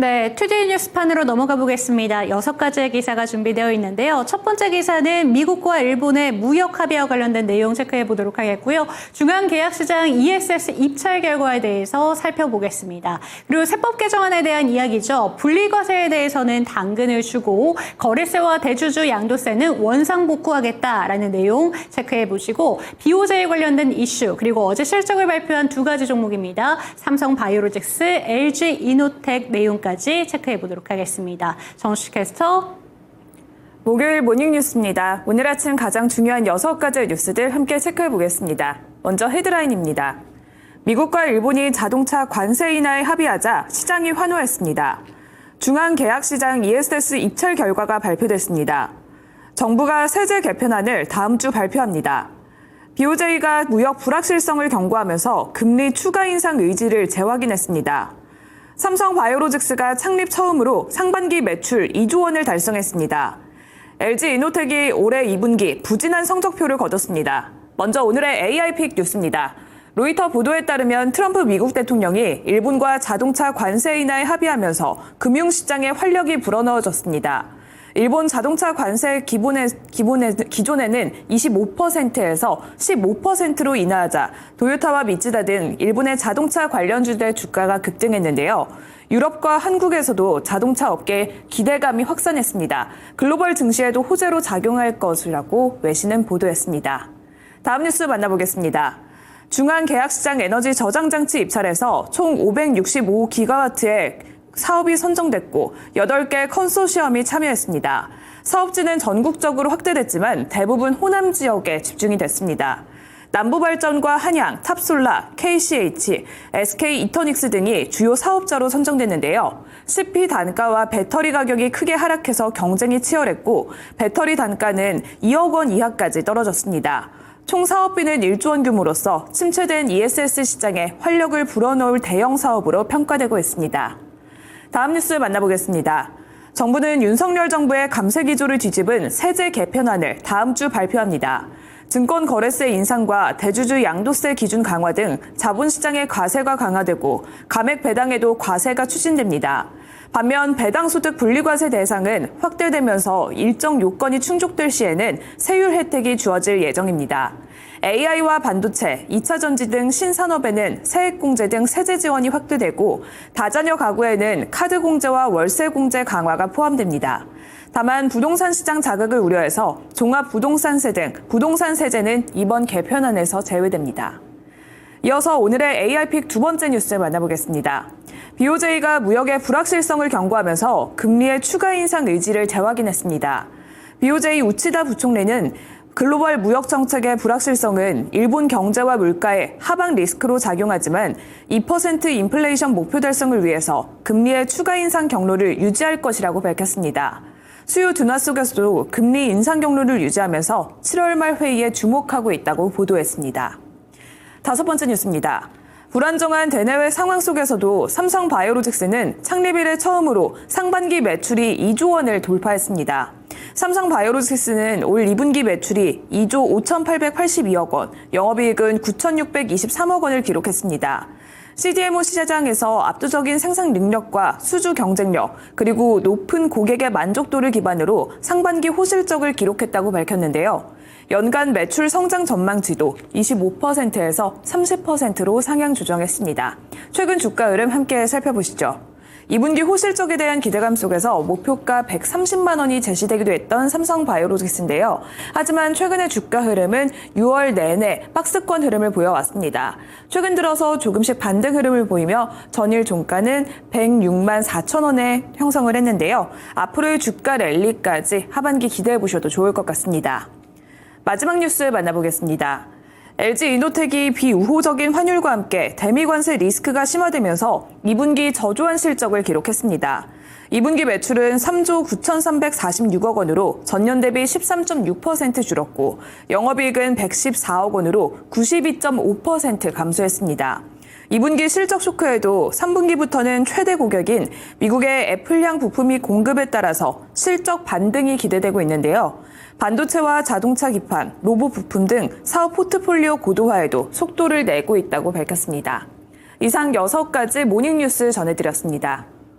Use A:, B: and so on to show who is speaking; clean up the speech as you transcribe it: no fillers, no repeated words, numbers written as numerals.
A: 네, 투데이 뉴스판으로 넘어가 보겠습니다. 6가지의 기사가 준비되어 있는데요. 첫 번째 기사는 미국과 일본의 무역 합의와 관련된 내용 체크해 보도록 하겠고요. 중앙계약시장 ESS 입찰 결과에 대해서 살펴보겠습니다. 그리고 세법 개정안에 대한 이야기죠. 분리과세에 대해서는 당근을 주고 거래세와 대주주 양도세는 원상복구하겠다라는 내용 체크해 보시고 BOJ 관련된 이슈 그리고 어제 실적을 발표한 2가지 종목입니다. 삼성바이오로직스, LG이노텍 내용까지 체크해 보도록 하겠습니다. 정식 캐스터.
B: 목요일 모닝뉴스입니다. 오늘 아침 가장 중요한 6가지 뉴스들 함께 체크해 보겠습니다. 먼저 헤드라인입니다. 미국과 일본이 자동차 관세 인하에 합의하자 시장이 환호했습니다. 중앙계약시장 ESS 입찰 결과가 발표됐습니다. 정부가 세제 개편안을 다음 주 발표합니다. BOJ가 무역 불확실성을 경고하면서 금리 추가 인상 의지를 재확인했습니다. 삼성바이오로직스가 창립 처음으로 상반기 매출 2조 원을 달성했습니다. LG이노텍이 올해 2분기 부진한 성적표를 거뒀습니다. 먼저 오늘의 AI픽 뉴스입니다. 로이터 보도에 따르면 트럼프 미국 대통령이 일본과 자동차 관세 인하에 합의하면서 금융시장에 활력이 불어넣어졌습니다. 일본 자동차 관세 기존에는 25%에서 15%로 인하하자 도요타와 미츠다 등 일본의 자동차 관련주들의 주가가 급등했는데요. 유럽과 한국에서도 자동차 업계에 기대감이 확산했습니다. 글로벌 증시에도 호재로 작용할 것이라고 외신은 보도했습니다. 다음 뉴스 만나보겠습니다. 중앙계약시장 에너지 저장장치 입찰에서 총 565기가와트의 사업이 선정됐고 8개 컨소시엄이 참여했습니다. 사업지는 전국적으로 확대됐지만 대부분 호남 지역에 집중이 됐습니다. 남부발전과 한양, 탑솔라, KCH, SK이터닉스 등이 주요 사업자로 선정됐는데요. CP 단가와 배터리 가격이 크게 하락해서 경쟁이 치열했고 배터리 단가는 2억 원 이하까지 떨어졌습니다. 총 사업비는 1조 원 규모로서 침체된 ESS 시장에 활력을 불어넣을 대형 사업으로 평가되고 있습니다. 다음 뉴스 만나보겠습니다. 정부는 윤석열 정부의 감세 기조를 뒤집은 세제 개편안을 다음 주 발표합니다. 증권거래세 인상과 대주주 양도세 기준 강화 등 자본시장의 과세가 강화되고 감액 배당에도 과세가 추진됩니다. 반면 배당소득 분리과세 대상은 확대되면서 일정 요건이 충족될 시에는 세율 혜택이 주어질 예정입니다. AI와 반도체, 2차 전지 등 신산업에는 세액공제 등 세제 지원이 확대되고 다자녀 가구에는 카드공제와 월세공제 강화가 포함됩니다. 다만 부동산 시장 자극을 우려해서 종합부동산세 등 부동산 세제는 이번 개편안에서 제외됩니다. 이어서 오늘의 AI픽 두 번째 뉴스 만나보겠습니다. BOJ가 무역의 불확실성을 경고하면서 금리의 추가 인상 의지를 재확인했습니다. BOJ 우치다 부총리는 글로벌 무역 정책의 불확실성은 일본 경제와 물가에 하방 리스크로 작용하지만 2% 인플레이션 목표 달성을 위해서 금리의 추가 인상 경로를 유지할 것이라고 밝혔습니다. 수요 둔화 속에서도 금리 인상 경로를 유지하면서 7월 말 회의에 주목하고 있다고 보도했습니다. 다섯 번째 뉴스입니다. 불안정한 대내외 상황 속에서도 삼성바이오로직스는 창립 이래 처음으로 상반기 매출이 2조 원을 돌파했습니다. 삼성바이오로직스는 올 2분기 매출이 2조 5,882억 원, 영업이익은 9,623억 원을 기록했습니다. CDMO 시장에서 압도적인 생산 능력과 수주 경쟁력, 그리고 높은 고객의 만족도를 기반으로 상반기 호실적을 기록했다고 밝혔는데요. 연간 매출 성장 전망치도 25%에서 30%로 상향 조정했습니다. 최근 주가 흐름 함께 살펴보시죠. 2분기 호실적에 대한 기대감 속에서 목표가 130만 원이 제시되기도 했던 삼성바이오로직스인데요. 하지만 최근의 주가 흐름은 6월 내내 박스권 흐름을 보여왔습니다. 최근 들어서 조금씩 반등 흐름을 보이며 전일 종가는 106만 4천 원에 형성을 했는데요. 앞으로의 주가 랠리까지 하반기 기대해 보셔도 좋을 것 같습니다. 마지막 뉴스 만나보겠습니다. LG이노텍이 비우호적인 환율과 함께 대미 관세 리스크가 심화되면서 2분기 저조한 실적을 기록했습니다. 2분기 매출은 3조 9,346억 원으로 전년 대비 13.6% 줄었고 영업이익은 114억 원으로 92.5% 감소했습니다. 2분기 실적 쇼크에도 3분기부터는 최대 고객인 미국의 애플향 부품이 공급에 따라서 실적 반등이 기대되고 있는데요. 반도체와 자동차 기판, 로봇 부품 등 사업 포트폴리오 고도화에도 속도를 내고 있다고 밝혔습니다. 이상 6가지 모닝뉴스 전해드렸습니다.